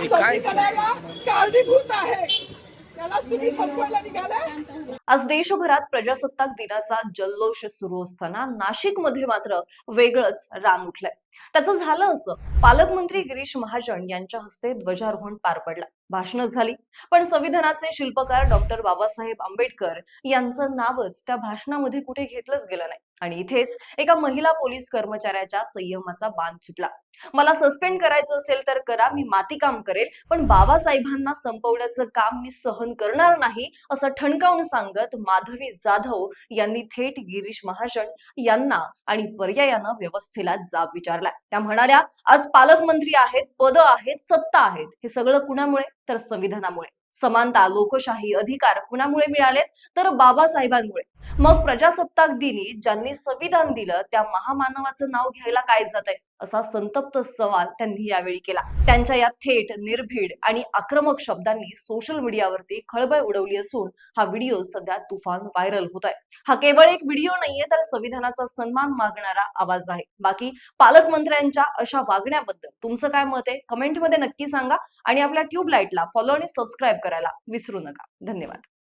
संविधानाला कारणीभूत आहे, त्याला तुम्ही संपवायला निघाले। आज देशभरात प्रजासत्ताक दिनाचा जल्लोष सुरू असताना नाशिकमध्ये मात्र वेगळंच रान उठलंय। त्याचं झालं असं, पालकमंत्री गिरीश महाजन यांच्या हस्ते ध्वजारोहण पार पडलं, भाषणं झाली, पण संविधानाचे शिल्पकार डॉक्टर बाबासाहेब आंबेडकर यांचं नावच त्या भाषणामध्ये कुठे घेतलंच गेलं नाही। आणि इथेच एका महिला पोलीस कर्मचाऱ्याच्या संयमाचा बांध सुटला। मला सस्पेंड करायचं असेल तर करा, मी मातीकाम करेल, पण बाबासाहेबांना संपवण्याचं काम मी सहन करणार नाही, असं ठणकावून सांगत माधवी जाधव यांनी थेट गिरीश महाजन यांना आणि पर्यायानं व्यवस्थेला जाब विचारला। त्या म्हणाल्या, आज पालकमंत्री आहेत, पद आहेत, सत्ता आहेत, हे सगळं कुणामुळे? तर संविधानामुळे। समानता, लोकशाही, अधिकार कुणामुळे मिळालेत? तर बाबासाहेबांमुळे। मग प्रजासत्ताक दिनी ज्यांनी संविधान दिलं त्या महामानवाचं नाव घ्यायला काय जातंय, असा संतप्त सवाल त्यांनी यावेळी केला। त्यांच्या या थेट, निर्भीड आणि आक्रमक शब्दांनी सोशल मीडियावरती खळबळ उडवली असून हा व्हिडिओ सध्या तुफान व्हायरल होतोय। हा केवळ एक व्हिडिओ नाहीये, तर संविधानाचा सन्मान मागणारा आवाज आहे। बाकी पालकमंत्र्यांच्या अशा वागण्याबद्दल तुमचं काय मत आहे? कमेंटमध्ये नक्की सांगा आणि आपल्या ट्यूब लाईटला फॉलो आणि सबस्क्राईब करायला विसरू नका। धन्यवाद।